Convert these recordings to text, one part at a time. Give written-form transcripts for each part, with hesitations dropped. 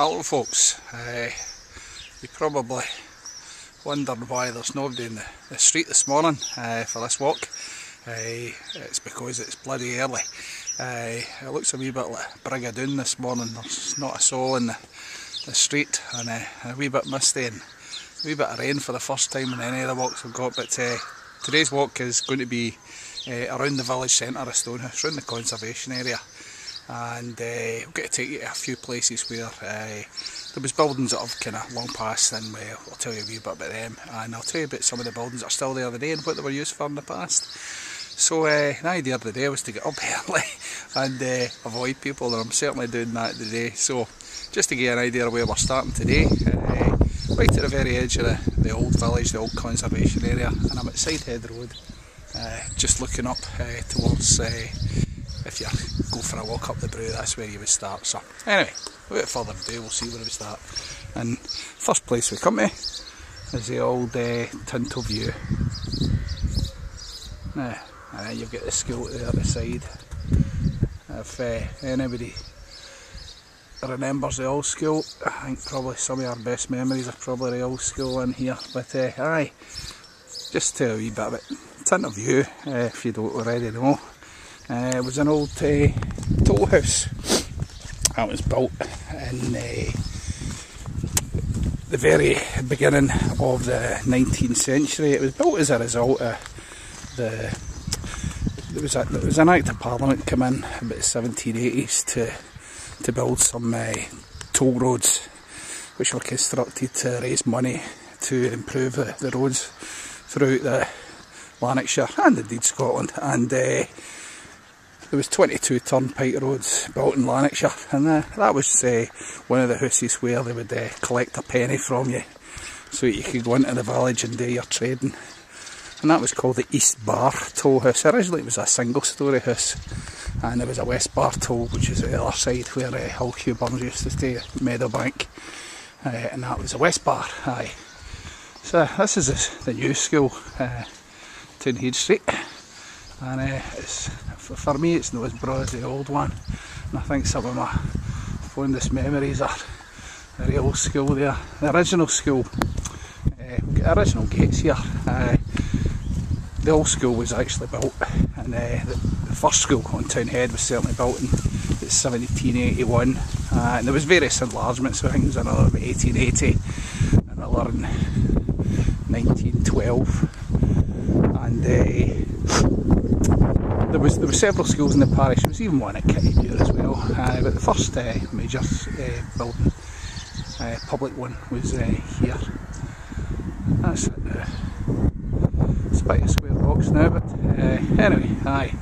Hello folks, you probably wondering why there's nobody in the street this morning for this walk. It's because it's bloody early. It looks a wee bit like Brigadoon this morning. There's not a soul in the street, and a wee bit misty and a wee bit of rain for the first time in any of the walks we've got. But today's walk is going to be around the village centre of Stonehouse, around the conservation area. And we're going to take you to a few places where there was buildings that have kind of long past, and I'll tell you a wee bit about them, and I'll tell you about some of the buildings that are still there today and what they were used for in the past. So the idea of the day was to get up early and avoid people, and I'm certainly doing that today. So just to give you an idea of where we're starting today, right at the very edge of the old village, the old conservation area, and I'm at Sidehead Road, just looking up towards, if you go for a walk up the Brew, that's where you would start. So anyway, without further ado, we'll see where we start. And first place we come to is the old Tinto View. And then you've got the school there at the side. If anybody remembers the old school, I think probably some of our best memories are probably the old school in here. But aye, just tell a wee bit about Tinto View, if you don't already know. It was an old toll house that was built in the very beginning of the 19th century. It was built as a result of there was an Act of Parliament come in about the 1780s to build some toll roads, which were constructed to raise money to improve the roads throughout the Lanarkshire and indeed Scotland. And there was 22 turnpike roads built in Lanarkshire, and that was one of the houses where they would collect a penny from you so that you could go into the village and do your trading. And that was called the East Bar Toll House. Originally it was a single storey house, and there was a West Bar Toll, which is at the other side where Hull Hugh Burns used to stay at Meadowbank, and that was the West Bar. Aye. So this is the new school, Townhead Street. And for me it's not as broad as the old one, and I think some of my fondest memories are the old school there, the original school. We've got original gates here. The old school was actually built, and the first school on Townhead was certainly built in 1781, and there was various enlargements, so I think there was another in 1880, another in 1912, and there were several schools in the parish. There was even one at Kittymuir as well, but the first major building, public one, was here. That's it now. It's quite a square box now, but anyway, aye,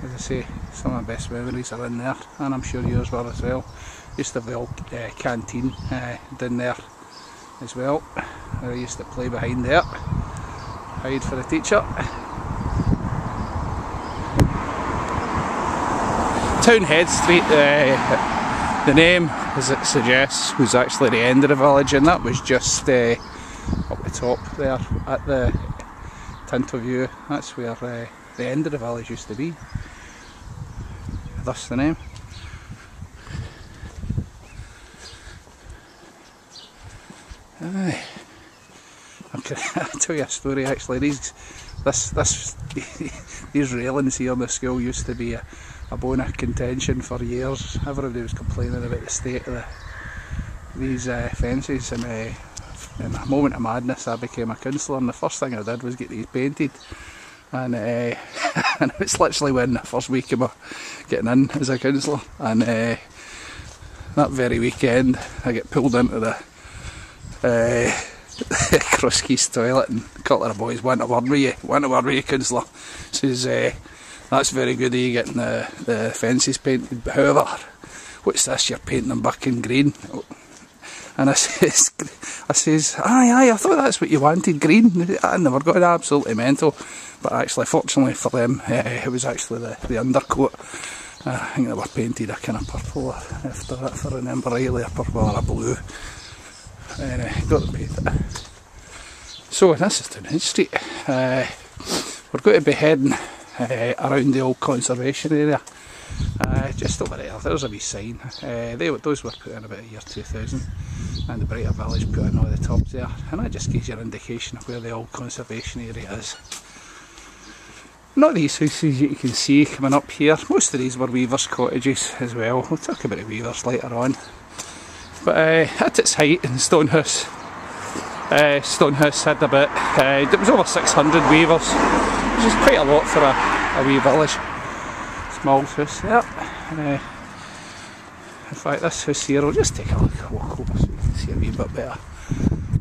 as I say, some of my best memories are in there, and I'm sure yours were as well. Used to have the old canteen down there as well, where I used to play behind there, hide for the teacher. Townhead Street, the name, as it suggests, was actually the end of the village, and that was just up the top there at the Tinto View. That's where the end of the village used to be, thus the name. Aye. I'll tell you a story actually. These railings here in the school used to be a bone of contention for years. Everybody was complaining about the state of these fences, and in a moment of madness I became a councillor, and the first thing I did was get these painted, and and it's literally when the first week of my getting in as a councillor, and that very weekend I get pulled into the Crosskeys toilet, and a couple of the boys want a word with you, councillor. Says, that's very good of you getting the fences painted, but however, what's this, you're painting them back in green? And I says, aye, I thought that's what you wanted, green. And they were going absolutely mental, but actually, fortunately for them, it was actually the undercoat. I think they were painted a kind of purple, if I remember rightly, a purple or a blue. Anyway, got them painted. So this is Townhead Street. We're going to be heading around the old conservation area just over there, there's a wee sign. Those were put in about the year 2000, and the Brighter Village put in all the tops there, and that just gives you an indication of where the old conservation area is. Not these houses you can see coming up here, most of these were weavers' cottages as well. We'll talk about the weavers later on. But at its height in Stonehouse, Stonehouse had about, it was over 600 weavers, which is quite a lot for a wee village. Small house there. In fact, this house here, I'll just take a walk over so you can see a wee bit better.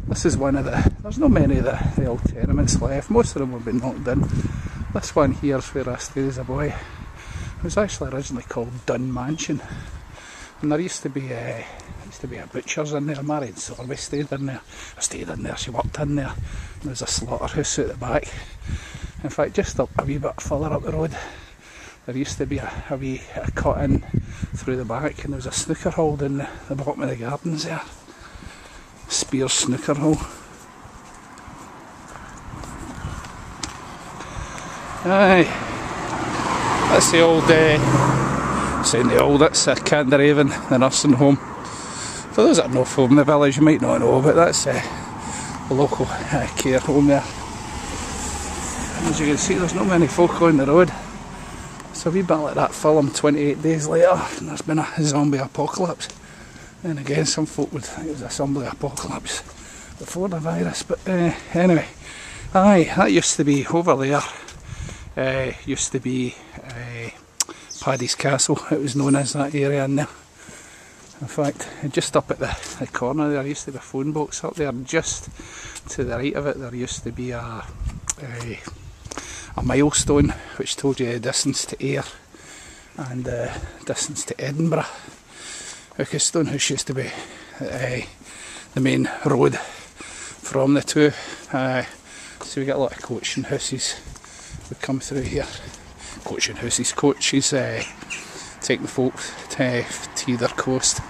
This is one of there's not many of the old tenements left, most of them have been knocked in. This one here is where I stayed as a boy. It was actually originally called Dunn Mansion, and there used to be a butcher's in there. Marion Sorby stayed in there. She worked in there. And there was a slaughterhouse at the back. In fact, just a wee bit further up the road, there used to be a wee cut in through the back, and there was a snooker hall in the bottom of the gardens there. Spears snooker hall. Aye, that's the old, saying the old, that's Canderhaven, the nursing home. For those that know from the village, you might not know, but that's the local care home there. And as you can see, there's not many folk on the road. It's a wee bit like that film 28 Days Later, and there's been a zombie apocalypse. And again, some folk would think it was a zombie apocalypse before the virus, but anyway. Aye, that used to be over there. Used to be Paddy's Castle, it was known as that area in there. In fact, just up at the corner there used to be a phone box up there. Just to the right of it there used to be a milestone which told you the distance to Ayr and distance to Edinburgh, because Stonehouse used to be the main road from the two. So we get a lot of coaching houses would come through here. Coaches taking folk to either coast.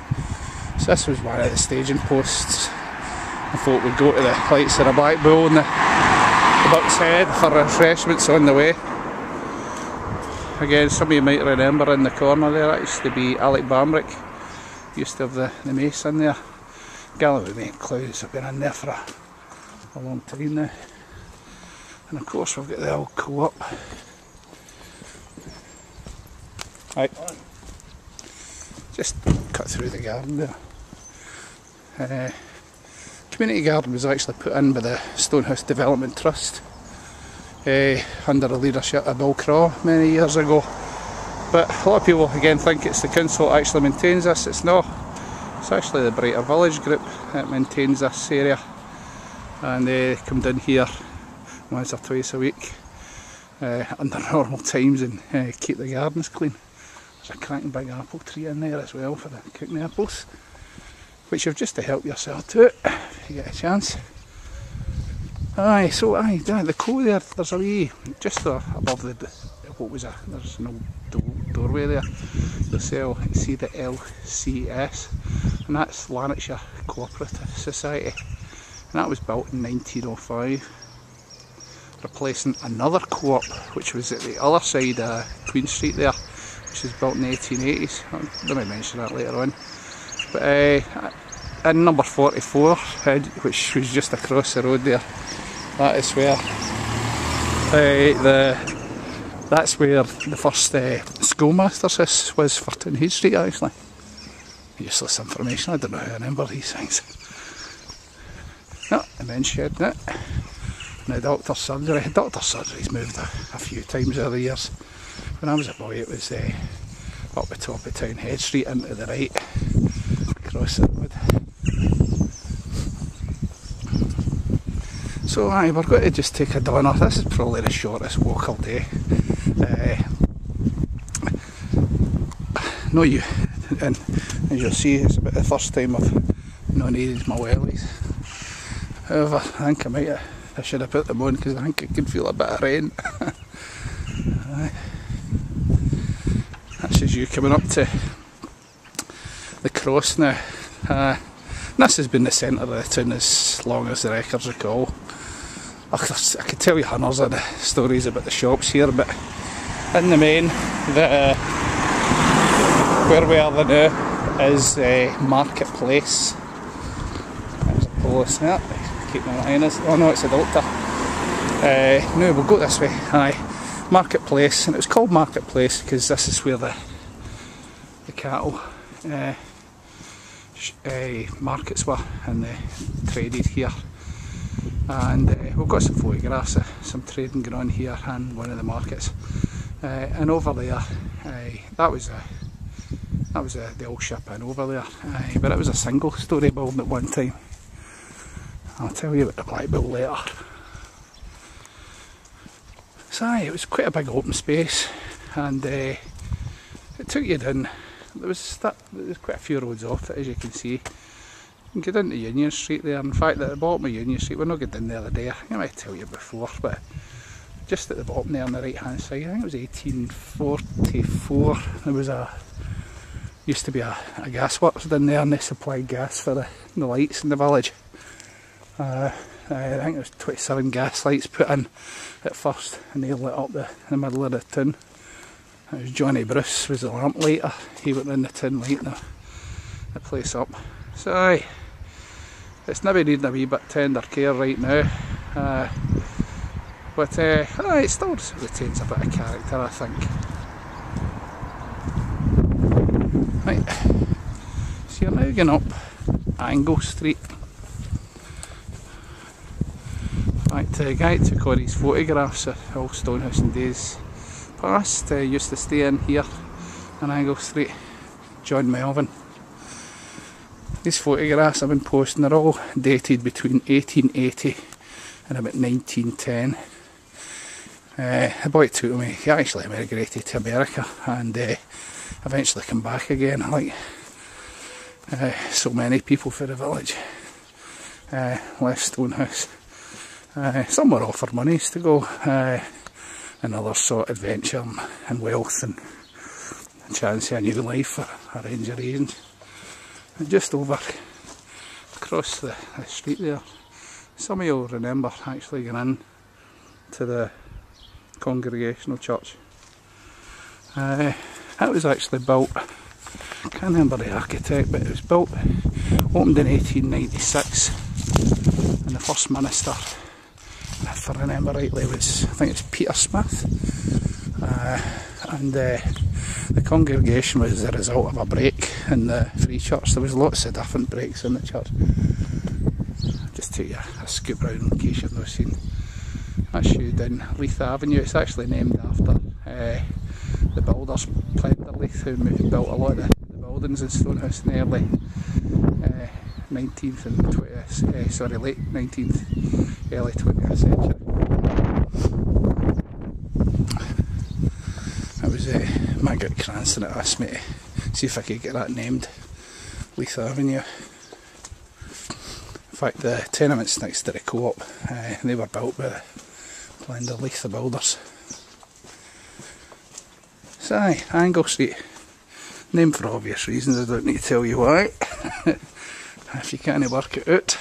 So this was one of the staging posts. The folk would go to the lights of the Black Bull and the Buck's Head for refreshments on the way. Again, some of you might remember in the corner there, that used to be Alec Bambrick. Used to have the mace in there. Galloway Mate Clouds have been in there for a long time now. And of course we've got the old co-op. Right. Just cut through the garden there. Community garden was actually put in by the Stonehouse Development Trust under the leadership of Bill Craw many years ago. But a lot of people again think it's the council that actually maintains this. It's not. It's actually the Brighter Village group that maintains this area, and they come down here once or twice a week under normal times and keep the gardens clean. There's a cracking big apple tree in there as well for the cooking apples, which you've just to help yourself to it if you get a chance. Aye, so the co there, there's a wee, just above there's an old doorway there. You'll see the LCS, and that's Lanarkshire Cooperative Society, and that was built in 1905. Replacing another co-op which was at the other side of Queen Street there, which was built in the 1880s. I might mention that later on. But in number 44, which was just across the road there, that is where that's where the first schoolmaster's house was for Townhead Street actually. Useless information, I don't know how I remember these things. No, the men's shed now. Now Doctor's Surgery's moved a few times over the years. When I was a boy it was up the top of Townhead Street into the right, across the road. So we're going to just take a donner. This is probably the shortest walk all day. And as you'll see, it's about the first time I've not needed my wellies. However, I think I should have put them on because I think I can feel a bit of rain. That's as you coming up to the cross now. This has been the centre of the town as long as the records recall. I could tell you hundreds of the stories about the shops here, but in the main, where we are now is Marketplace. There's a police there, keeping an eye on us. Oh no, it's a doctor. No, we'll go this way. Aye, Marketplace, and it was called Marketplace because this is where the cattle markets were, and they traded here. And we've got some photographs of some trading going on here and one of the markets. And over there, that was the old ship in over there. But it was a single story building at one time. I'll tell you about the Black Bull later. So it was quite a big open space, and it took you down. There was quite a few roads off it, as you can see. You can get into Union Street there. In fact, at the bottom of Union Street, we're not getting in the other day. I might tell you before, but just at the bottom there on the right hand side, I think it was 1844. There was used to be a gas works down there, and they supplied gas for the lights in the village. I think there was 27 gas lights put in at first, and they lit up the middle of the town. It was Johnny Bruce was the lamp lighter. He went in the tin lighting the place up. So aye, it's maybe needing a wee bit tender care right now, but it still retains a bit of character, I think. Right, so you're now going up Angle Street. In fact, the guy took all these photographs of old Stonehouse in days past. Used to stay in here on Angle Street, John Melvin. These photographs I've been posting, they're all dated between 1880 and about 1910. The boy took me, he actually emigrated to America and eventually came back again, like so many people for the village. Left Stonehouse. Some were offered monies to go, and others sought adventure and wealth and a chance of a new life for a range of reasons. And just over across the street there, some of you will remember actually going in to the Congregational Church. That was actually built, I can't remember the architect, but it was built, opened in 1896, and the first minister, if I remember rightly, was, I think it's Peter Smith, and the congregation was the result of a break in the Free Church. There was lots of different breaks in the church. Just take a scoop round in case you've not seen. That's you down Leith Avenue. It's actually named after the builders, Plender Leith, who built a lot of the buildings in Stonehouse in the early 19th and 20th, late 19th, early 20th century. It was Margaret Cranston that asked me to see if I could get that named, Leith Avenue. In fact, the tenements next to the co-op, they were built by the Plender Leith, the builders. So aye, Angle Street, named for obvious reasons, I don't need to tell you why. If you can't work it out,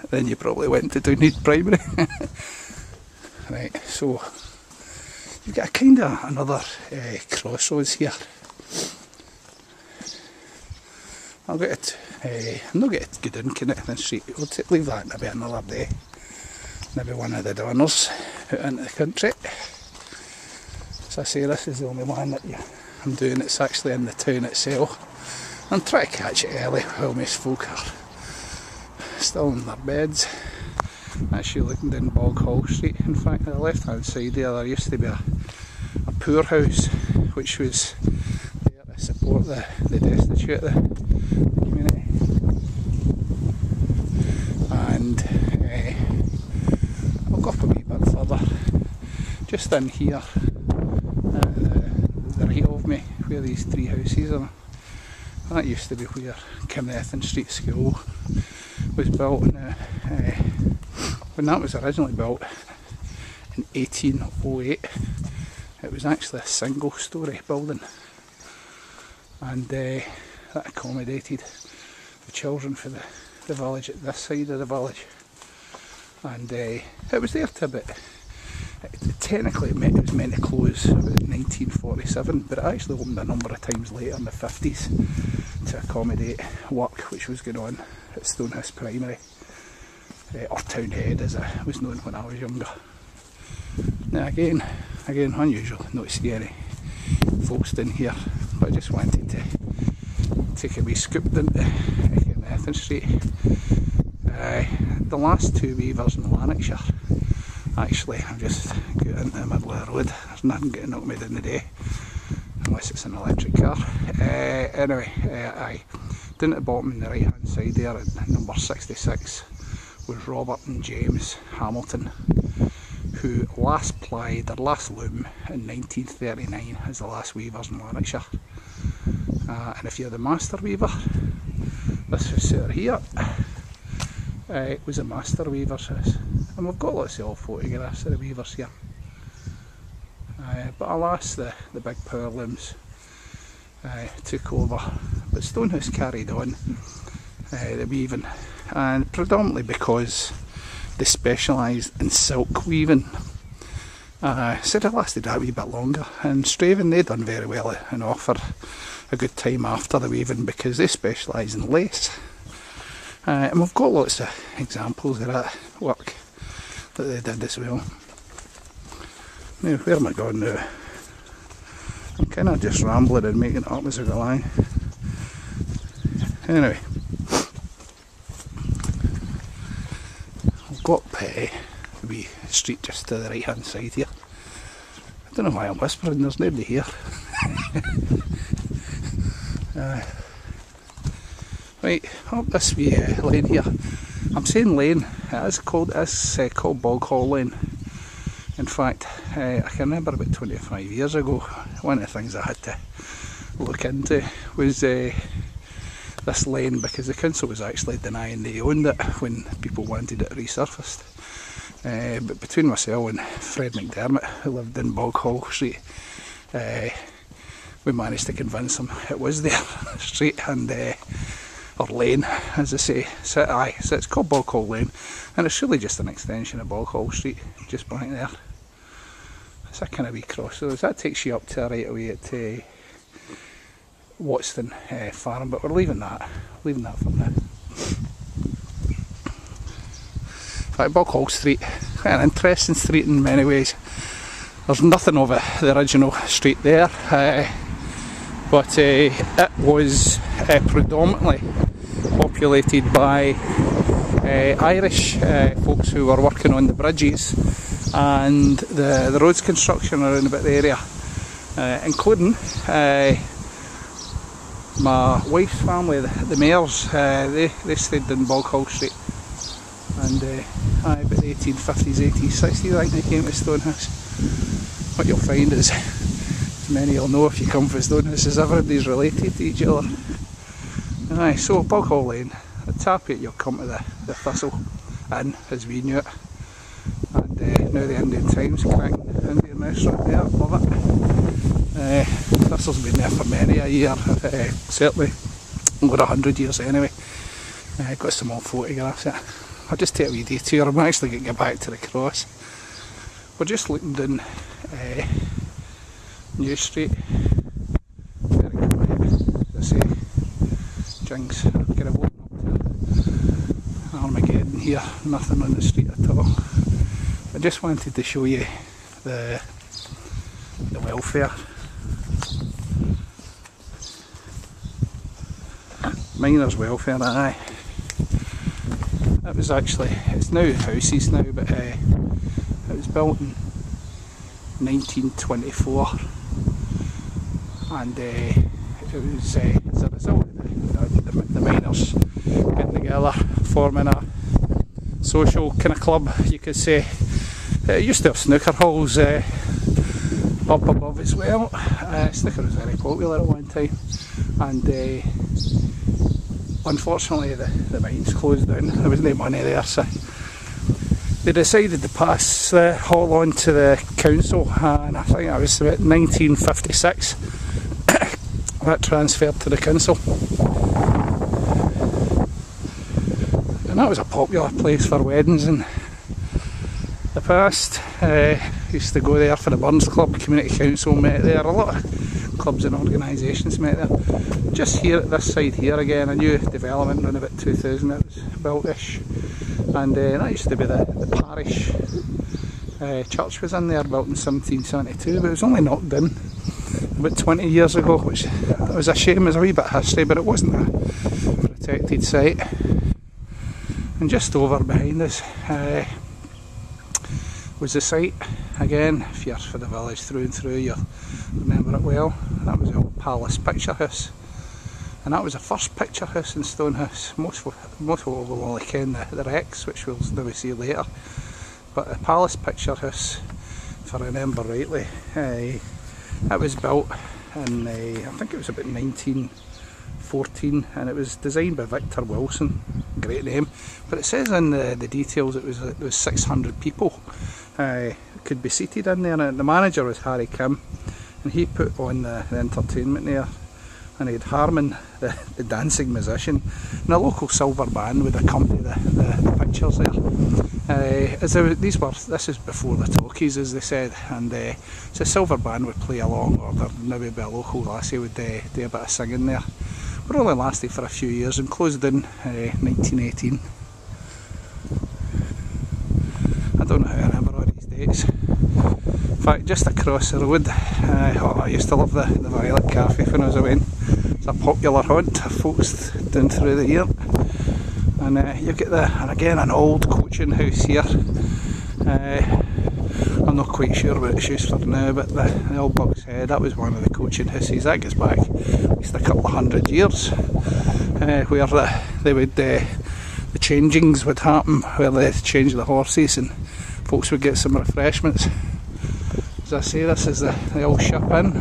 then you probably went to Downhead Primary. Right, so you've got a kind of another crossroads here. I'm not going to go down Connecting Street. We'll leave that maybe another day. Maybe one of the donors out into the country. As I say, this is the only one that I'm doing that's actually in the town itself. I'm trying to catch it early while most folk are still in their beds. Actually looking down Bog Hall Street. In fact, on the left hand side there used to be a poorhouse which was there to support the destitute of the community. And I'll go up a wee bit further. Just in here, the right of me, where these three houses are. That used to be where Connecting Street School was built. Now, when that was originally built in 1808, it was actually a single story building, and that accommodated the children for the village at this side of the village, and it was there to about technically it was meant to close about 1947, but it actually opened a number of times later in the 50s to accommodate work which was going on at Stonehouse Primary, or Townhead as it was known when I was younger. Now again unusual not to see any folks in here, but I just wanted to take a wee scoop into Nathan Street. The last two weavers in Lanarkshire, actually, I'm just getting into the middle of the road. There's nothing getting up me in the day, unless it's an electric car. Anyway, down at the bottom on the right hand side there at number 66 was Robert and James Hamilton, who last plied their last loom in 1939 as the last weavers in Lanarkshire. And if you're the master weaver, this facility here was a master weaver's house, and we've got lots of old photographs of the weavers here. But alas, the big power looms took over, but Stonehouse carried on the weaving, and predominantly because they specialised in silk weaving. So it lasted a wee bit longer, and Straven, they done very well and offered a good time after the weaving because they specialise in lace. And we've got lots of examples of that work that they did as well. Now, where am I going now? I'm kind of just rambling and making it up as I go along. Anyway, I've got the wee street just to the right hand side here. I don't know why I'm whispering, there's nobody here. Right, up this wee lane here. I'm saying lane, it's called Bog Hall Lane. In fact, I can remember about 25 years ago, one of the things I had to look into was this lane, because the council was actually denying they owned it when people wanted it resurfaced. But between myself and Fred McDermott, who lived in Bog Hall Street, we managed to convince him it was their street, and or lane, as I say. So it's called Bog Hall Lane, and it's really just an extension of Bog Hall Street, just back there. It's a kind of wee crossroads. That takes you up to a right away at Watson Farm, but we're leaving that for now. Right, Bog Hall Street, quite an interesting street in many ways. There's nothing of it, the original street there, but it was predominantly populated by Irish folks who were working on the bridges and the roads construction around about the area, including my wife's family, the Mayors. They stayed in Bog Hall Street, and about the 1850s, 1860s I think they came to Stonehouse. What you'll find is, as many will know if you come from Stonehouse, is everybody's related to each other. So Bog Hall Lane, at Tappet you'll come to the Thistle Inn as we knew it, and now the Indian Times, cracking Indian restaurant there, love it. Thistle's been there for many a year, certainly over 100 years anyway. Got some old photographs of it. I'll just take a wee detour. I'm actually going to get back to the cross. We're just looking down New Street. Very quiet, as I say. Jings, get a walk up to Armageddon here, nothing on the street at all. I just wanted to show you the welfare. Miners' welfare, aye. That was actually, it's now houses now, but it was built in 1924, and it was as a result of the miners getting together, forming a social kind of club, you could say. It used to have snooker halls up above as well. Snooker was very popular at one time, and unfortunately the mines closed down. There was no money there, so they decided to pass the hall on to the council, and I think that was about 1956 that transferred to the council. And that was a popular place for weddings in the past. Used to go there for the Burns Club, Community Council met there, a lot of clubs and organisations met there. Just here at this side here again, a new development around about 2000 it was built-ish, and that used to be the parish church was in there, built in 1772, but it was only knocked in about 20 years ago, which was a shame. There's a wee bit of history, but it wasn't a protected site. And just over behind us was the site again. If you're for the village through and through, you'll remember it well. That was the old Palace Picture House, and that was the first picture house in Stonehouse. Most people will only ken the Rex, which we'll maybe see later, but the Palace Picture House, if I remember rightly, it was built in I think it was about 1914, and it was designed by Victor Wilson. Great name, but it says in the details there was 600 people could be seated in there, and the manager was Harry Kim, and he put on the entertainment there, and he had Harmon, the dancing musician, and a local silver band would accompany the pictures there. This is before the talkies, as they said, and so a silver band would play along, or there'd maybe be a local lassie would do a bit of singing there. But only lasted for a few years and closed in 1918. I don't know how I remember all these dates. In fact, just across the road, I used to love the Violet Cafe when I was away. It's a popular haunt of folks down through the year. And you get and again an old coaching house here. I'm not quite sure what it's used for now, but the old Buck's Head, that was one of the coaching houses. That goes back at least a couple of 100 years, where the changings would happen, where they'd change the horses and folks would get some refreshments. As I say, this is the old ship inn.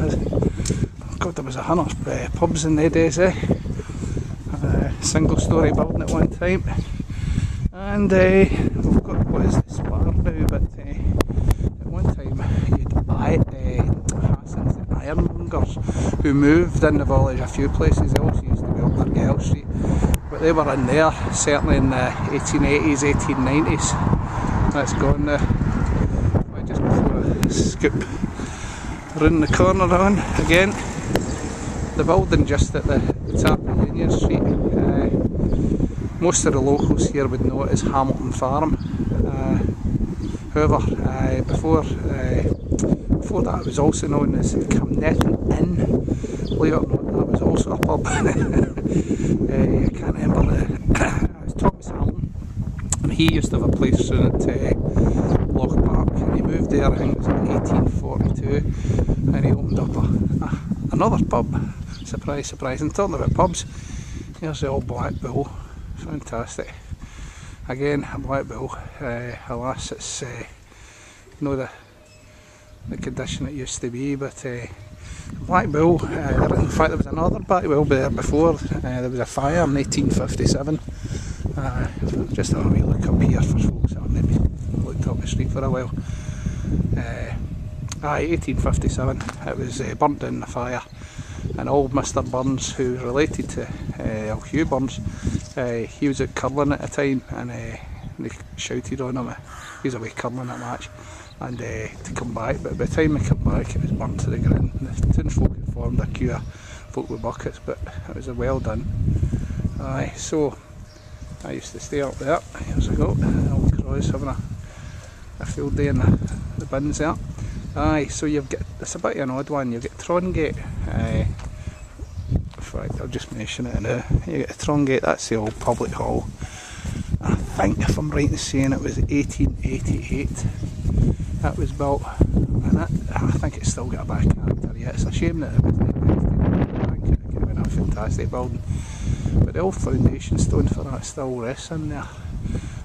God, there was 100 pubs in the days, single story building at one time, and we've got what is the Spar now, but at one time you'd buy Hassans, the ironmongers, who moved in the village a few places. They also used to be up Argyle Street, but they were in there certainly in the 1880s, 1890s. That's gone now. Just before I scoop round the corner on again, the building just at the top of Union Street, most of the locals here would know it as Hamilton Farm. However, before that it was also known as Camnetton Inn. Believe it or not, that was also a pub. I can't remember it was Thomas Hamilton, and he used to have a place down at Loch Park, and he moved there, I think it was in 1842, and he opened up another pub. Surprise, surprise. And talking about pubs, here's the old Black Bull. Fantastic. Again, a Black Bull. Alas, it's not the condition it used to be, but Black Bull, in fact there was another Black Bull there before. There was a fire in 1857. Just have a wee look up here for folks that have maybe looked up the street for a while. 1857, it was burnt down in the fire, and old Mr Burns, who was related to Hugh Burns, he was out curling at the time, and they shouted on him, he was away curling at match, and to come back, but by the time he came back it was burnt to the ground. The townsfolk had formed a queue of folk with buckets, but it was well done. So I used to stay up there years ago, old Croys, having a field day in the bins there. So you've got, it's a bit of an odd one, you've got Trongate, in fact I'll just mention it now, you get Trongate, that's the old public hall. I think, if I'm right in saying, it was 1888 that was built, and I think it's still got a bit of character yet. It's a shame that it wasn't invested. I think it would have been a fantastic building, but the old foundation stone for that still rests in there.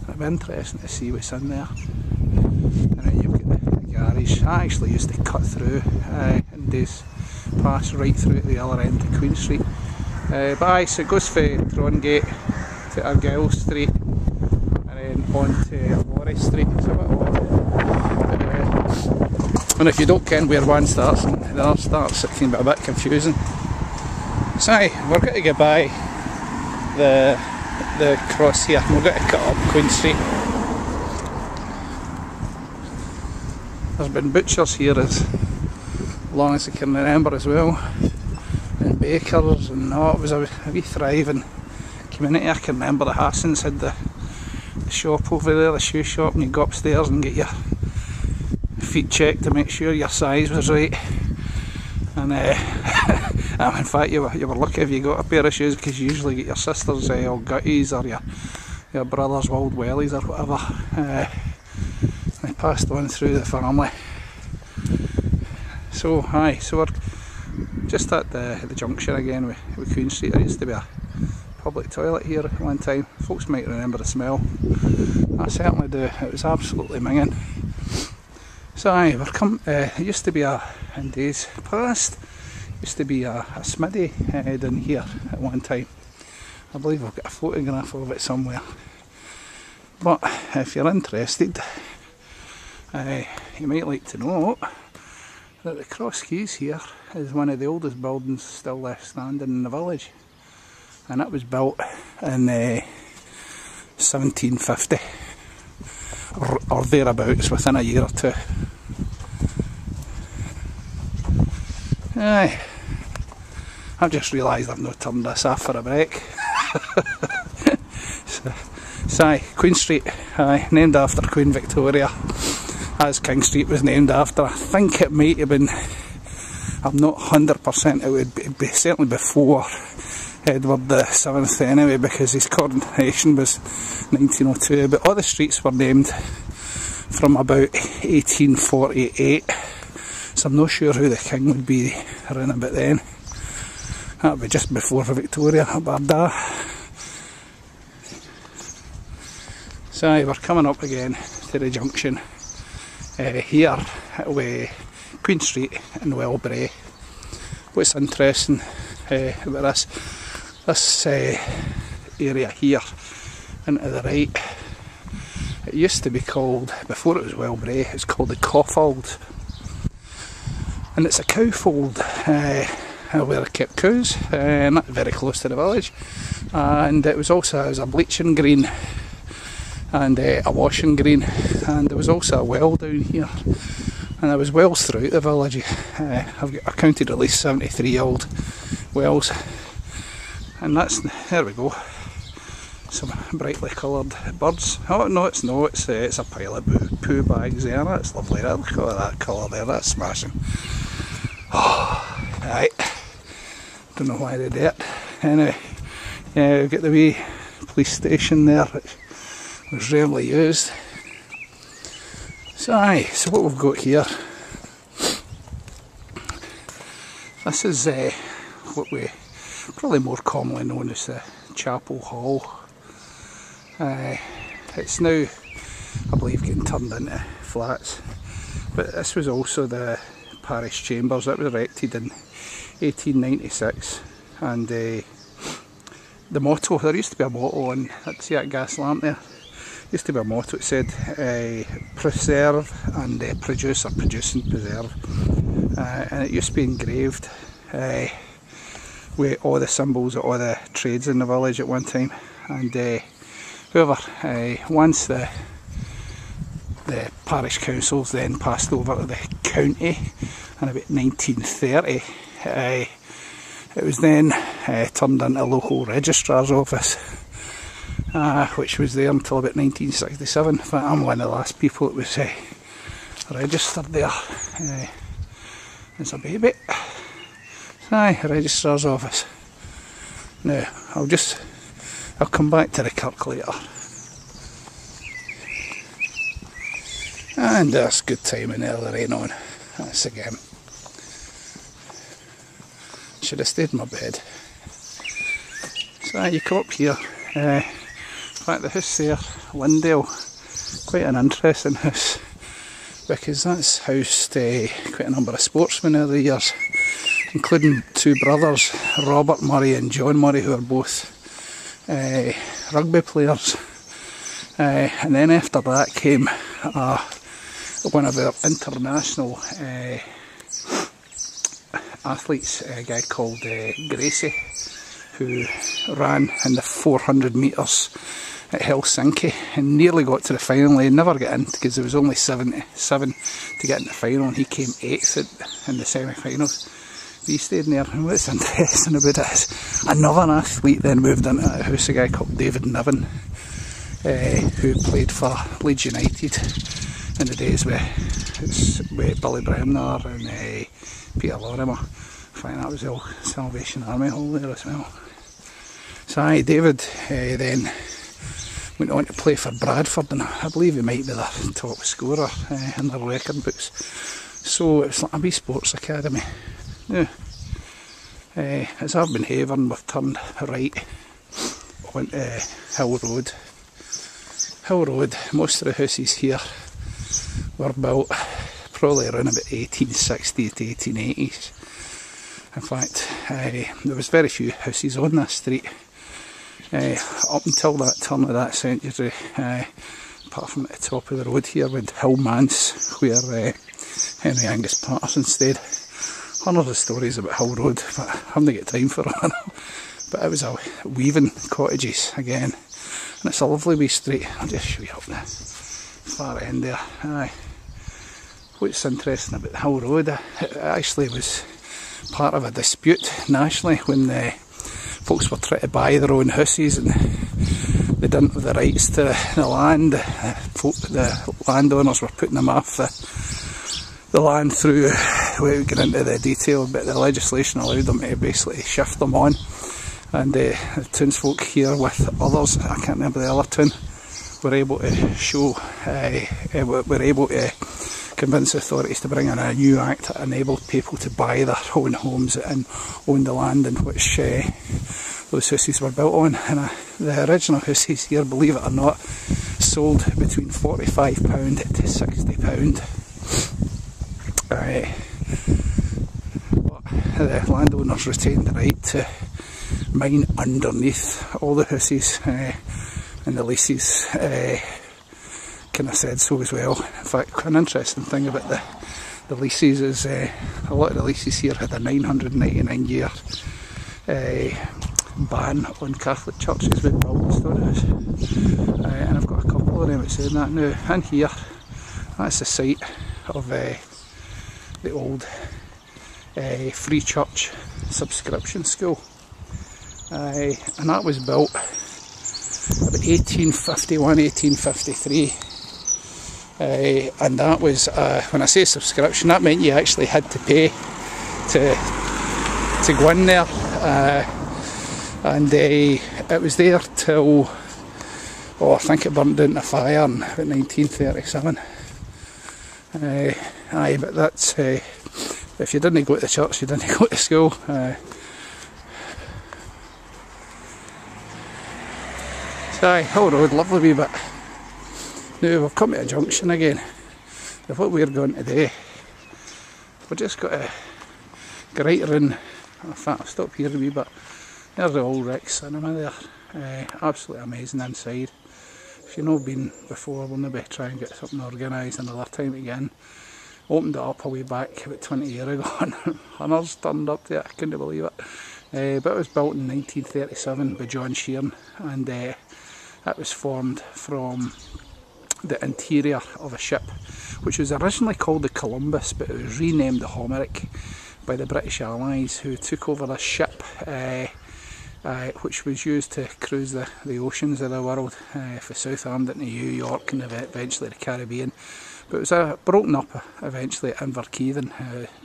It'd be interesting to see what's in there. And then you've got the garage. I actually used to cut through in days past, right through at the other end of Queen Street. But so it goes from Trongate to Argyle Street and then on to Laurie Street. It's a bit odd. And if you don't ken where one starts and the other starts, it can be a bit confusing. So we're going to go by the cross here, and we're going to cut up Queen Street. There's been butchers here as long as I can remember as well, and bakers, and it was a wee thriving community. I can remember the Hassans had the shop over there, the shoe shop, and you go upstairs and get your feet checked to make sure your size was right. And in fact, you were lucky if you got a pair of shoes, because you usually get your sister's old gutties or your brother's wild wellies or whatever. They passed on through the family. So so we're just at the junction again with Queen Street. There used to be a public toilet here at one time. Folks might remember the smell. I certainly do. It was absolutely minging. So we're it used to be in days past, used to be a smithy down here at one time. I believe I've got a photograph of it somewhere. But if you're interested, you might like to know that the Cross Keys here is one of the oldest buildings still left standing in the village. And it was built in 1750 or thereabouts, within a year or two. I've just realised I've not turned this off for a break. so Queen Street, named after Queen Victoria, as King Street was named after. I think it might have been, I'm not 100%, it would be certainly before Edward VII anyway, because his coronation was 1902, but all the streets were named from about 1848, so I'm not sure who the king would be around about then. That would be just before Victoria, Barda. So we're coming up again to the junction here with Queen Street and Wellbrae. What's interesting about this area here and to the right, it used to be called, before it was Wellbrae, it's called the Cawfold, and it's a cow fold where they kept cows, not very close to the village, and it was also as a bleaching green and a washing green, and there was also a well down here, and there was wells throughout the village. I counted at least 73 old wells, and there we go, some brightly coloured birds. Oh no, it's a pile of poo bags there. That's lovely. Look at that colour there, that's smashing. Oh, right, don't know why they did it. Anyway, yeah, we've got the wee police station there, which was rarely used. So what we've got here, this is what we probably more commonly known as the Chapel Hall. It's now, I believe, getting turned into flats, but this was also the parish chambers. That was erected in 1896, and the motto, there used to be a motto on, see that gas lamp there? Used to be a motto, it said preserve and produce, or produce and preserve, and it used to be engraved with all the symbols of all the trades in the village at one time. And however, once the parish councils then passed over to the county in about 1930, it was then turned into a local registrar's office, which was there until about 1967. In fact, I'm one of the last people that was registered there as a baby. Registrar's office. Now, I'll come back to the kirk later. And there's good timing there, the rain on. That's again. Should have stayed in my bed. So you come up here. In fact, the house there, Lindale, quite an interesting house, because that's housed quite a number of sportsmen over the years, including two brothers, Robert Murray and John Murray, who are both rugby players. And then after that came one of our international athletes, a guy called Gracie, who ran in the 400 metres at Helsinki and nearly got to the final. He never got in because there was only 77 to get in the final, and he came 8th in the semi-finals. He stayed in there, and what's interesting about it is another athlete then moved into that house, a guy called David Niven, who played for Leeds United in the days with Billy Bremner and Peter Lorimer. I find that was the old Salvation Army Hall there as well. So aye, David then went on to play for Bradford, and I believe he might be the top scorer in their record books. So it's like a wee sports academy. Yeah. As I've been havering, we've turned right onto Hill Road. Hill Road, most of the houses here were built probably around about 1860 to 1880s. In fact, there was very few houses on this street up until that turn of that century, apart from at the top of the road here with Hill Manse, where Henry Angus Patterson stayed. Hundreds of stories about Hill Road, but I haven't got time for it. But it was a weaving cottages again, and it's a lovely wee street. I'll just show you up the far end there. Aye. What's interesting about Hill Road, it actually was part of a dispute nationally when the folks were trying to buy their own houses and they didn't have the rights to the land. The landowners were putting them off the land through, we won't get into the detail, but the legislation allowed them to basically shift them on, and the townsfolk here with others, I can't remember the other town, were able to show, were able to convince authorities to bring in a new act that enabled people to buy their own homes and own the land in which those houses were built on. And the original houses here, believe it or not, sold between £45 to £60. But the landowners retained the right to mine underneath all the houses, and the leases kind of said so as well. In fact, an interesting thing about the leases is a lot of the leases here had a 999 year ban on Catholic churches being built in Stonehouse, and I've got a couple of them that saying that now. In here, that's the site of the old Free Church subscription school, and that was built about 1851, 1853, and that was, when I say subscription, that meant you actually had to pay to go in there, and it was there till, I think it burned down in a fire in about 1937. Aye, but that's, if you didn't go to the church, you didn't go to school. So aye, Hill Road, lovely wee bit. Now we've come to a junction again. Now what we're going to do, we've just got to go right around. In fact, I'll stop here a wee bit. There's the old Rex Cinema there. Absolutely amazing inside. If you've not been before, we'll maybe try and get something organised another time again. Opened it up a way back about 20 years ago and hunters turned up there, I couldn't believe it. But it was built in 1937 by John Sheeran, and it was formed from the interior of a ship which was originally called the Columbus, but it was renamed the Homeric by the British Allies, who took over this ship which was used to cruise the oceans of the world, from Southampton to New York and eventually the Caribbean. But it was broken up eventually at Inverkeithing.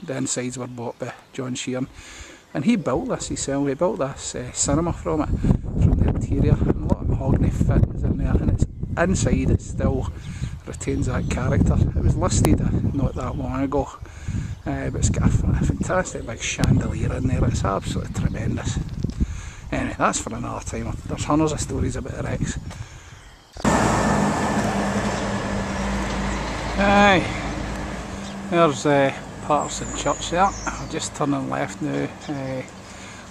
The insides were bought by John Sheeran, and he built this himself. He built this cinema from it, from the interior, and a lot of mahogany fittings in there, and it's inside it still retains that character. It was listed not that long ago, but it's got a fantastic big chandelier in there. It's absolutely tremendous. Anyway, that's for another time. There's hundreds of stories about the Rex. Aye, there's Patterson Church there. I'm just turning left now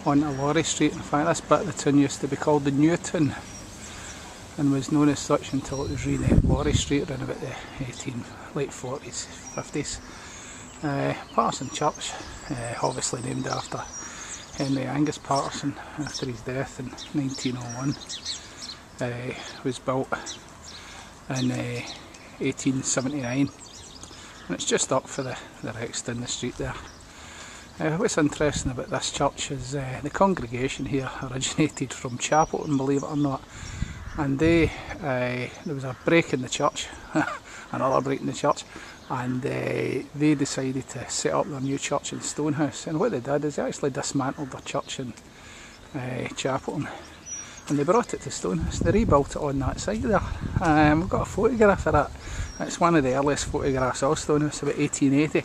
onto Laurie Street. In fact, this bit of the town used to be called the New Town and was known as such until it was renamed Laurie Street around about the late 40s, 50s. Patterson Church, obviously named after Henry Angus Patterson after his death in 1901. was built in 1879, and it's just up for the next in the street there. What's interesting about this church is the congregation here originated from Chapelton, believe it or not, and there was a break in the church, another break in the church, and they decided to set up their new church in Stonehouse. And what they did is they actually dismantled their church in Chapelton, and they brought it to Stonehouse. They rebuilt it on that site there. We've got a photograph of that. It's one of the earliest photographs of Stonehouse, about 1880.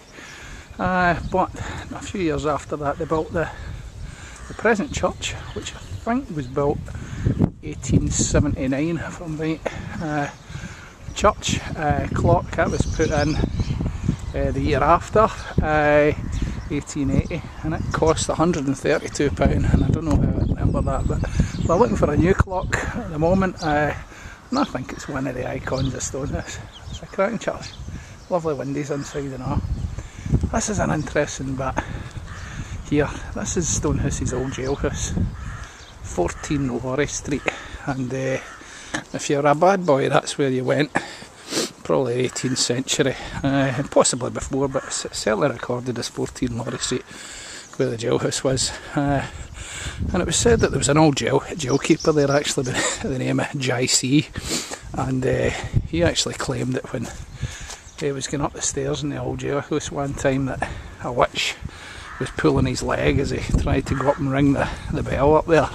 But a few years after that they built the present church, which I think was built 1879 if I'm right. Church clock, that was put in the year after, 1880, and it cost £132, and I don't know how I remember that, but we're looking for a new clock at the moment, and I think it's one of the icons of Stonehouse. It's a cracking church, lovely windows inside and all. This is an interesting bit here. This is Stonehouse's old jailhouse, 14 Laurie Street, and if you're a bad boy, that's where you went, probably 18th century, and possibly before, but it's certainly recorded as 14 Laurie Street, where the jailhouse was. And it was said that there was an old jailkeeper there actually by the name of Jai C, and he actually claimed that when he was going up the stairs in the old jailhouse one time that a witch was pulling his leg as he tried to go up and ring the bell up there.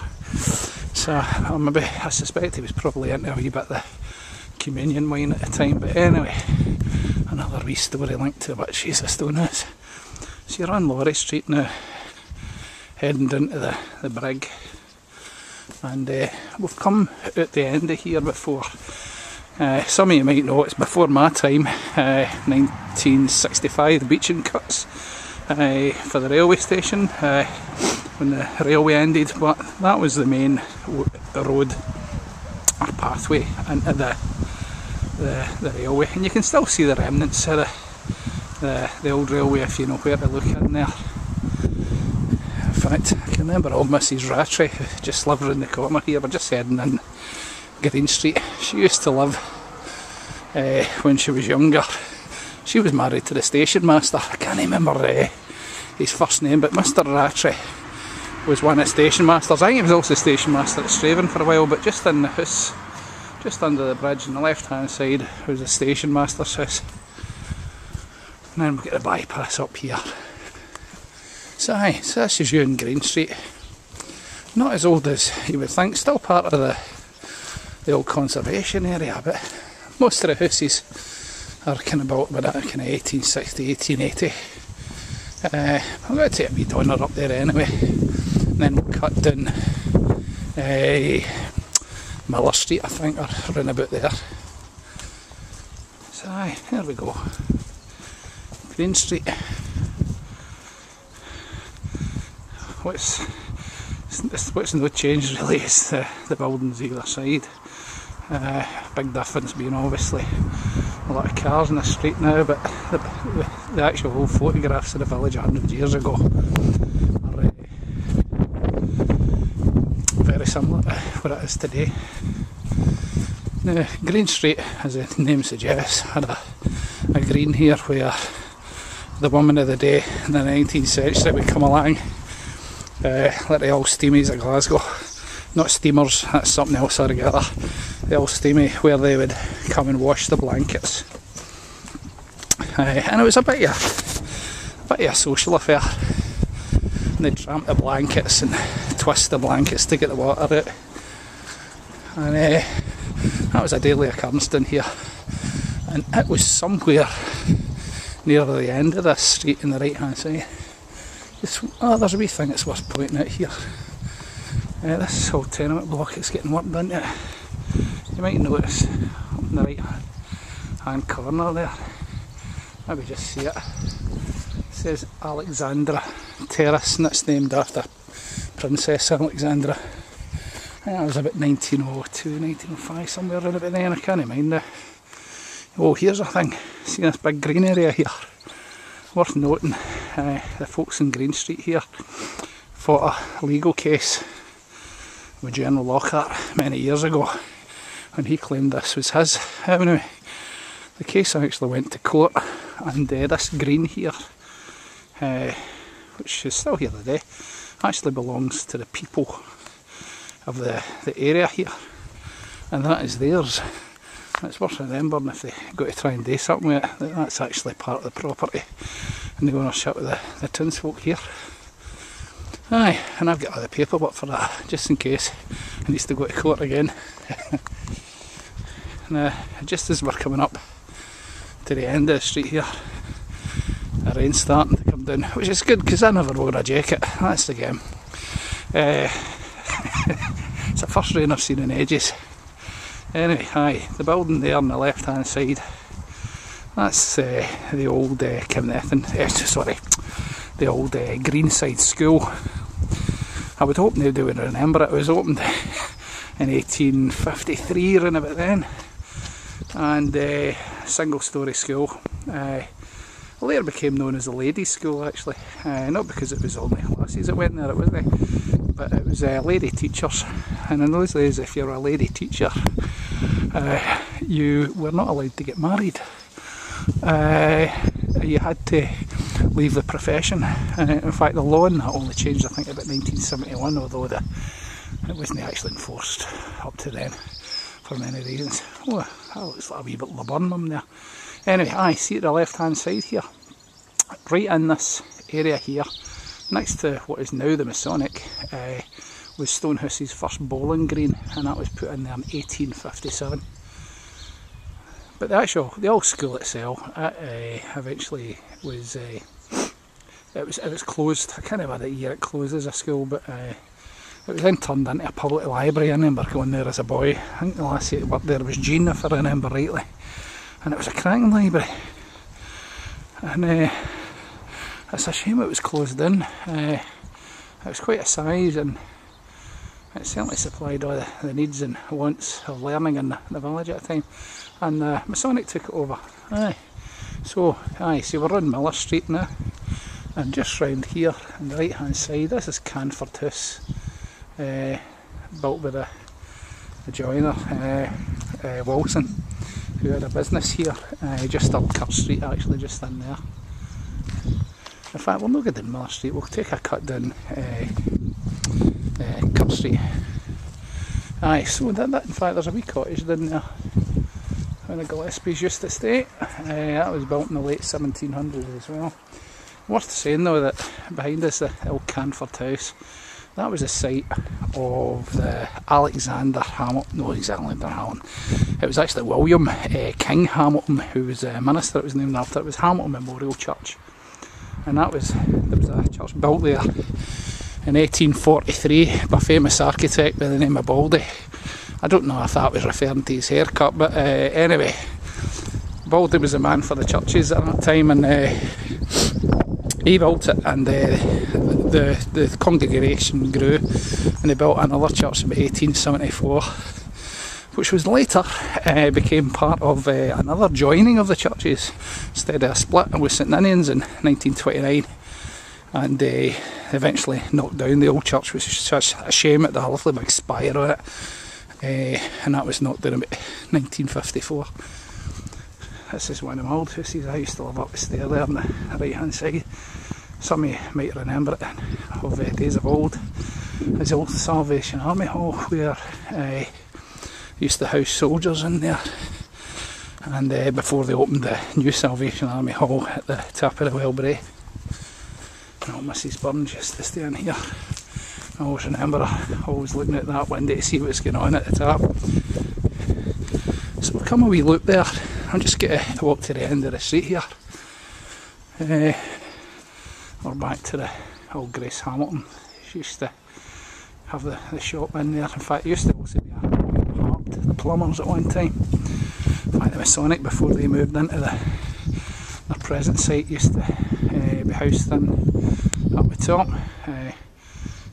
So I suspect he was probably into a wee bit of the communion wine at the time, but anyway, another wee story linked to witches of Stonehouse. So you're on Laurie Street now, heading down to the brig, and we've come at the end of here before. Some of you might know it's before my time, 1965, the beaching cuts for the railway station, when the railway ended, but that was the main road or pathway into the railway, and you can still see the remnants of the old railway if you know where to look in there. In fact, I can remember old Mrs Rattray, who just lived around the corner here. We're just heading in Green Street. She used to live when she was younger. She was married to the station master. I can't remember his first name, but Mr Rattray was one of the station masters. I think he was also station master at Straven for a while, but just in the house, just under the bridge on the left hand side, was the station master's house. And then we've got the bypass up here. So this is you in Green Street. Not as old as you would think, still part of the old conservation area, but most of the houses are kind of built by that kind of 1860, 1880. I'm going to take a wee donor up there anyway, and then we'll cut down Miller Street, I think, or round about there. So there we go, Green Street. What's no change really is the buildings either side. Big difference being obviously a lot of cars in the street now, but the actual old photographs of the village 100 years ago are very similar to what it is today. Now, Green Street, as the name suggests, had a green here where the women of the day in the 19th century would come along, like the old steamies of Glasgow. Not steamers, that's something else altogether. The old steamy, where they would come and wash the blankets. And it was a bit of a social affair. And they'd tramp the blankets and twist the blankets to get the water out. And that was a daily occurrence down here. And it was somewhere near the end of this street on the right hand side. There's a wee thing that's worth pointing out here. This whole tenement block is getting worked into it. You might notice up in the right hand corner there, maybe just see it. It says Alexandra Terrace, and it's named after Princess Alexandra. I think that was about 1902, 1905, somewhere around about then, I can't mind now. Oh, here's a thing, see this big green area here? Worth noting, the folks in Green Street here fought a legal case with General Lockhart many years ago and he claimed this was his. Anyway, the case actually went to court, and this green here, which is still here today, actually belongs to the people of the area here, and that is theirs. It's worth remembering if they go to try and do something with it, that that's actually part of the property and the ownership of the townsfolk here. Aye, and I've got all the paperwork for that, just in case it needs to go to court again. And just as we're coming up to the end of the street here, the rain's starting to come down, which is good because I never wore a jacket, that's the game. It's the first rain I've seen in ages. Anyway, aye, the building there on the left hand side, that's the old the old Greenside School. I would hope nobody would remember it. It was opened in 1853, around about then, and single storey school. Later became known as the ladies' school, actually, not because it was only lasses that went there, it wasn't, but it was lady teachers, and in those days if you were a lady teacher you were not allowed to get married. You had to leave the profession. In fact, the law on that only changed, I think, about 1971, although it wasn't actually enforced up to then for many reasons. Oh, that looks like a wee bit laburnum there. Anyway, I see at the left hand side here, right in this area here, next to what is now the Masonic, was Stonehouse's first bowling green, and that was put in there in 1857. But the old school itself, eventually was it was closed. I can't remember the year it closed as a school, but it was then turned into a public library. I remember going there as a boy. I think the last year I worked there was Jean, if I remember rightly, and it was a cracking library. And it's a shame it was closed down. It was quite a size, and it certainly supplied all the needs and wants of learning in the village at the time. And Masonic took it over. So we're on Miller Street now, and just round here on the right hand side, this is Canford House, built by the joiner Wilson, who had a business here, just up Kirk Street, actually, just in there. In fact, we'll not go down Miller Street, we'll take a cut down Kirk Street. So in fact there's a wee cottage down there when the Gillespies used to stay. That was built in the late 1700s as well. Worth saying though that behind us, the old Canford House, that was the site of the Alexander Hamilton, it was actually William King Hamilton, who was a minister it was named after. It was Hamilton Memorial Church, and there was a church built there in 1843 by a famous architect by the name of Baldy. I don't know if that was referring to his haircut, but anyway, Baldy was the man for the churches at that time, and he built it, and the congregation grew, and they built another church in 1874, which was later became part of another joining of the churches instead of a split with St Ninian's in 1929, and they eventually knocked down the old church, which is such a shame. It had a lovely big spire on it, and that was knocked down about 1954. This is one of my old houses. I used to live up the stair there on the right hand side. Some of you might remember it of days of old. There's the old Salvation Army Hall, where used to house soldiers in there, and before they opened the new Salvation Army Hall at the top of the Wellbrae. Oh, Mrs Burns used to stay in here. I always remember always looking at that window to see what's going on at the top. So we'll come a wee loop there. I'm just going to walk to the end of the street here. We're back to the old Grace Hamilton. She used to have the shop in there. In fact, it used to also be a Hart, the plumbers at one time. In fact, the Masonic, before they moved into their present site, used to be housed in up the top.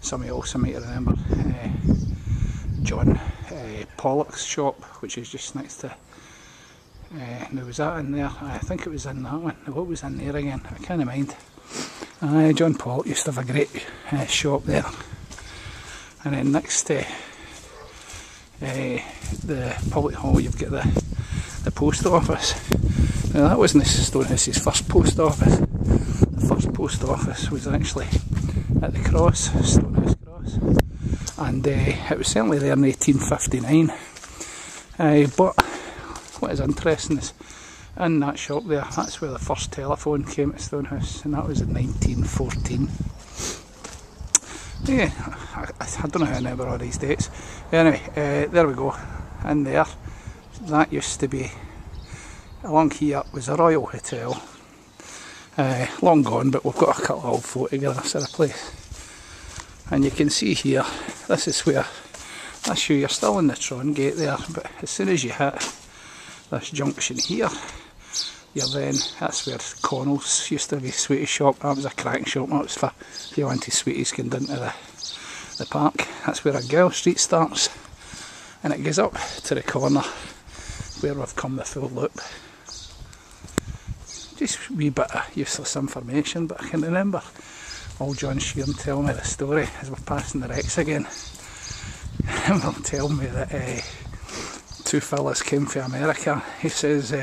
Some of you also might remember John Pollock's shop, which is just next to. There was that in there. I think it was in that one. What was in there again? I can't mind. John Pollock used to have a great shop there. And then next to the public hall you've got the post office. Now that wasn't Stonehouse's first post office. The first post office was actually at the Cross, Stonehouse Cross, and it was certainly there in 1859. But what is interesting is in that shop there, that's where the first telephone came to Stonehouse, and that was in 1914. Yeah, I don't know how I remember all these dates. Anyway, there we go. In there, that used to be, along here was a Royal Hotel. Long gone, but we've got a couple of old photographs of the place. And you can see here, this is where, that's you, you're still in the Tron gate there, but as soon as you hit this junction here, you're then, that's where Connell's used to be, sweetie shop. That was a crack shop, that was for if you wanted sweeties going down to the park. That's where a Girl Street starts, and it goes up to the corner where we've come the full loop. Just a wee bit of useless information, but I can remember old John Sheeran telling me the story as we're passing the Rex again. And they'll tell me that two fellas came from America. He says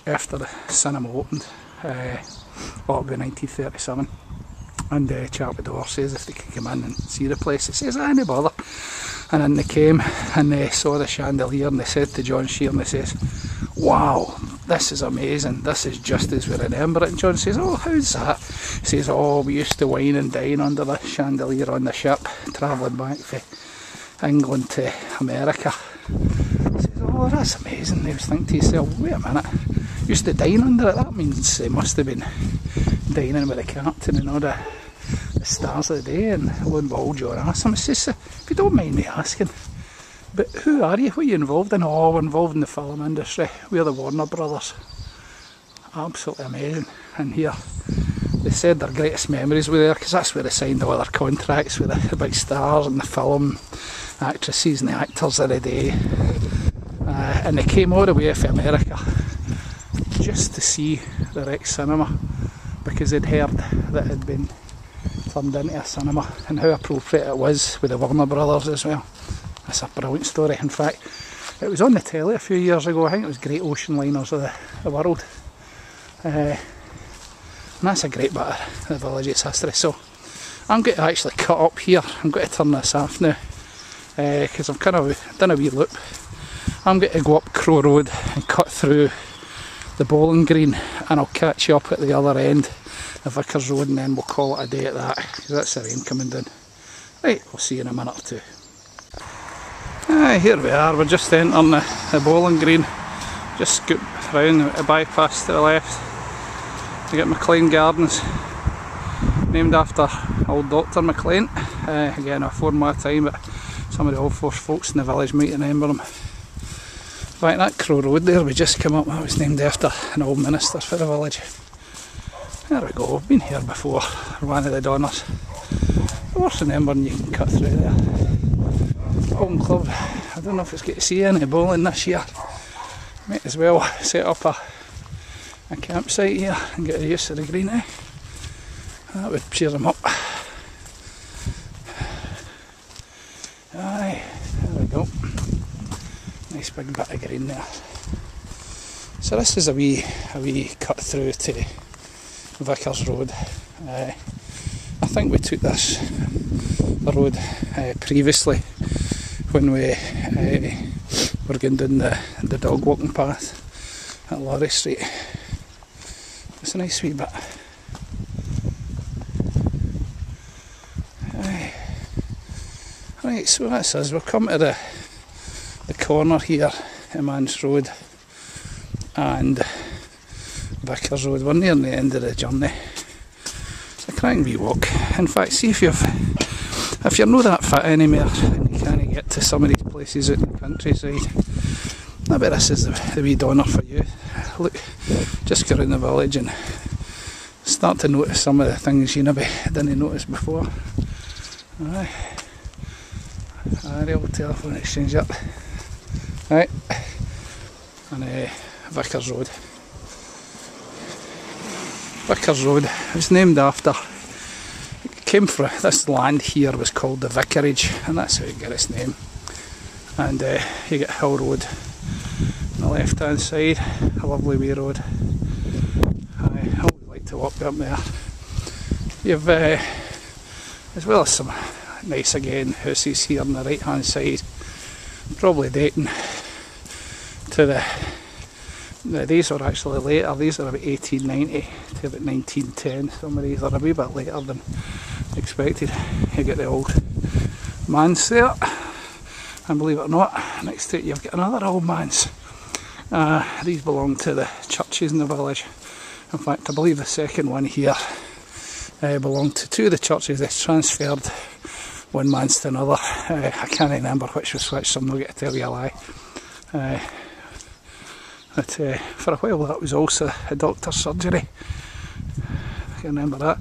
after the cinema opened, it'll be 1937, and chap at the door says if they could come in and see the place. He says, no bother. And then they came and they saw the chandelier, and they said to John Sheeran, they says, wow, this is amazing, this is just as we remember it. And John says, oh, how's that? He says, oh, we used to wine and dine under the chandelier on the ship travelling back from England to America. He says, oh, that's amazing. He was thinking to himself, wait a minute, used to dine under it, that means they must have been dining with the captain and all the stars of the day. And lo and behold, John asked him, he says, if you don't mind me asking, but who are you? What are you involved in? Oh, we're involved in the film industry. We're the Warner Brothers. Absolutely amazing. And here, they said their greatest memories were there, because that's where they signed all their contracts with the big stars and the film actresses and the actors of the day. And they came all the way from America just to see the Rex Cinema, because they'd heard that it had been turned into a cinema, and how appropriate it was with the Warner Brothers as well. That's a brilliant story. In fact, it was on the telly a few years ago. I think it was Great Ocean Liners of the World. And that's a great bit of the village's history. So I'm going to actually cut up here. I'm going to turn this off now, because I've kind of done a wee loop. I'm going to go up Crow Road and cut through the bowling green, and I'll catch you up at the other end of Vickers Road, and then we'll call it a day at that, because that's the rain coming down. Right, we'll see you in a minute or two. Here we are, we're just entering the bowling green. Just scoop round a bypass to the left to get McLean Gardens, named after old Dr. McLean. Again, before my time, but some of the old folks in the village might remember him. Right, that Crow Road there we just come up, that was named after an old minister for the village. There we go, I've been here before, one of the Donners. I was remembering you can cut through there. Bowling club, I don't know if it's going to see any bowling this year. Might as well set up a campsite here and get the use of the green, eh? That would cheer them up. Aye, there we go. Nice big bit of green there. So this is a wee cut through to Vickers Road. I think we took this road previously when we were going down the dog walking path at Laurie Street. It's a nice wee bit. Right, so that's us. We've come to the corner here, Emans Road and Vickers Road. We're near the end of the journey. It's a cracking wee walk. In fact, see if you're not that fit anymore and you can't get to some of these places out in the countryside, maybe this is the wee Donner for you. Look, just go around the village and start to notice some of the things you maybe didn't notice before. Aye. The old telephone exchange up. Right, and Vickers Road. Vickers Road was named after, it came from, this land here was called the Vicarage, and that's how it got its name. and you get Hill Road on the left hand side, a lovely wee road. I always like to walk up there. You've as well as some nice again houses here on the right hand side, probably dating to these are actually later. These are about 1890 to about 1910. Some of these are a wee bit later than expected. You get the old manse there, and believe it or not, next to it you've got another old manse. These belong to the churches in the village. In fact, I believe the second one here belonged to two of the churches. They transferred one manse to another. I can't remember which was which, so I'm not going to tell you a lie. But for a while that was also a doctor's surgery. I can remember that.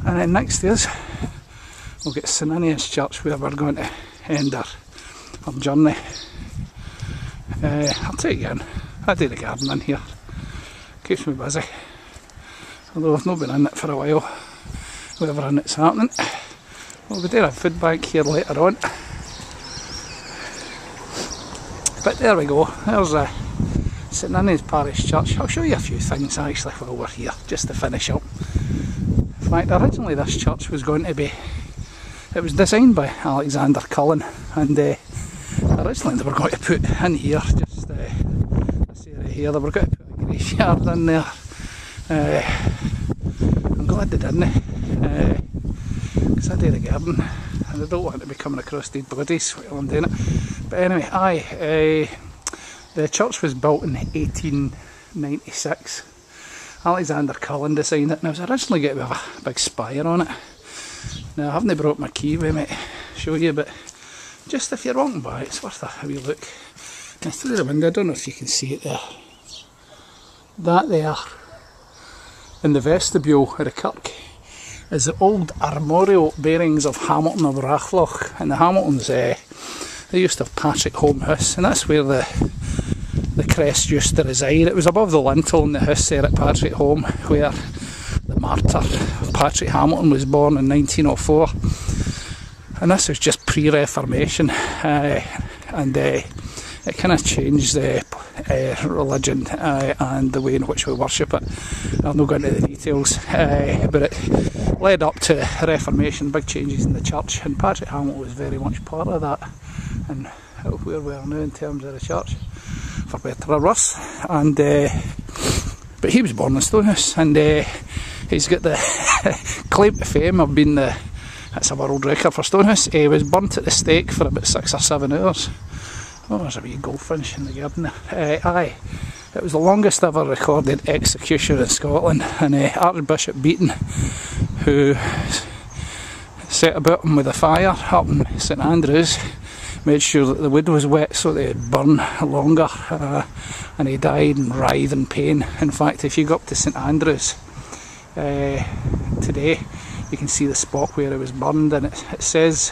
And then next to us we'll get STONEHOUSE Church, where we're going to end our journey. I'll take you in. I do the gardening here. Keeps me busy. Although I've not been in it for a while. Whatever in it's happening. We'll be doing a food bank here later on. But there we go. There's STONEHOUSE Parish Church. I'll show you a few things actually while we're here, just to finish up. In fact, originally this church was going to be, it was designed by Alexander Cullen, and originally they were going to put in here, just this area here, they were going to put a graveyard in there. I'm glad they didn't, because I do the garden and I don't want to be coming across dead bodies while I'm doing it. But anyway, the church was built in 1896. Alexander Cullen designed it, and it was originally going to have a big spire on it. Now I haven't brought my key with me to show you, but just if you're walking by, it's worth a wee look. Now through the window, I don't know if you can see it there. That there, in the vestibule of the kirk, is the old armorial bearings of Hamilton of Rachloch. And the Hamiltons, they used to have Patrick Home House, and that's where the crest used to reside. It was above the lintel in the house there at Patrick Home, where the martyr Patrick Hamilton was born in 1904. And this was just pre-Reformation, and it kind of changed the religion and the way in which we worship it. I'll not go into the details, but it led up to Reformation, big changes in the church, and Patrick Hamilton was very much part of that, and where we are now in terms of the church, for better or worse. And but he was born in Stonehouse, and he's got the claim to fame of being that's a world record for Stonehouse. He was burnt at the stake for about 6 or 7 hours. Oh, there's a wee goldfinch in the garden there. Aye, it was the longest ever recorded execution in Scotland, and Archbishop Beaton, who set about him with a fire up in St Andrews, made sure that the wood was wet so that it'd burn longer, and he died in writhing pain. In fact, if you go up to St Andrews today, you can see the spot where it was burned, and it says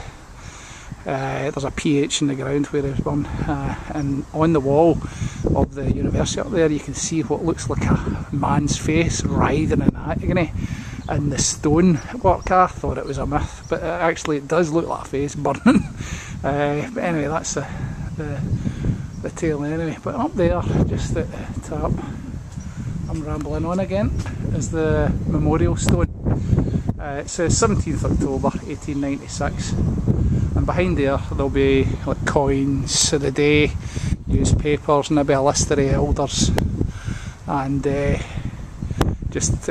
there's a PH in the ground where it was burned, and on the wall of the university up there you can see what looks like a man's face writhing in agony, and the stone work. I thought it was a myth, but actually it does look like a face burning. But anyway, that's the tale anyway. But up there, just at the top, I'm rambling on again, is the memorial stone. It says 17th October 1896, and behind there'll be like coins of the day, newspapers, maybe a list of the elders, and just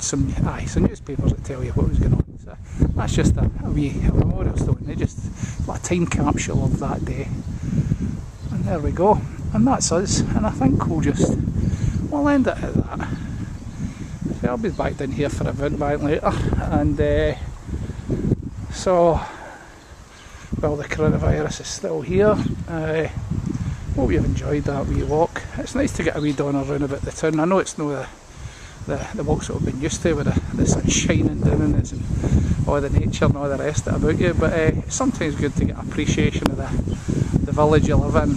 some newspapers that tell you what was going on. So that's just a memorial stone. They just like a time capsule of that day. And there we go. And that's us. And I think we'll end it at that. I'll be back down here for a food bank later, and so, well, the coronavirus is still here. Hope you've enjoyed that wee walk. It's nice to get a wee donner round about the town. I know it's no the walks that we've been used to with the sun shining down on us and all the nature and all the rest of it about you, but it's sometimes good to get appreciation of the village you live in,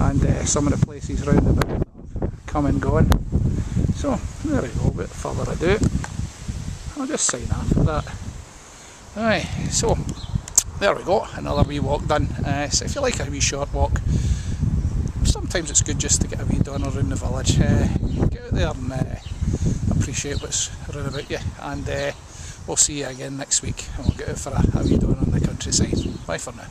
and some of the places round about that have come and gone. So there we go, without further ado, I'll just sign off for that. Alright, so there we go, another wee walk done. So if you like a wee short walk, sometimes it's good just to get a wee done around the village. Get out there and appreciate what's around about you, and we'll see you again next week, and we'll get out for a wee done on the countryside. Bye for now.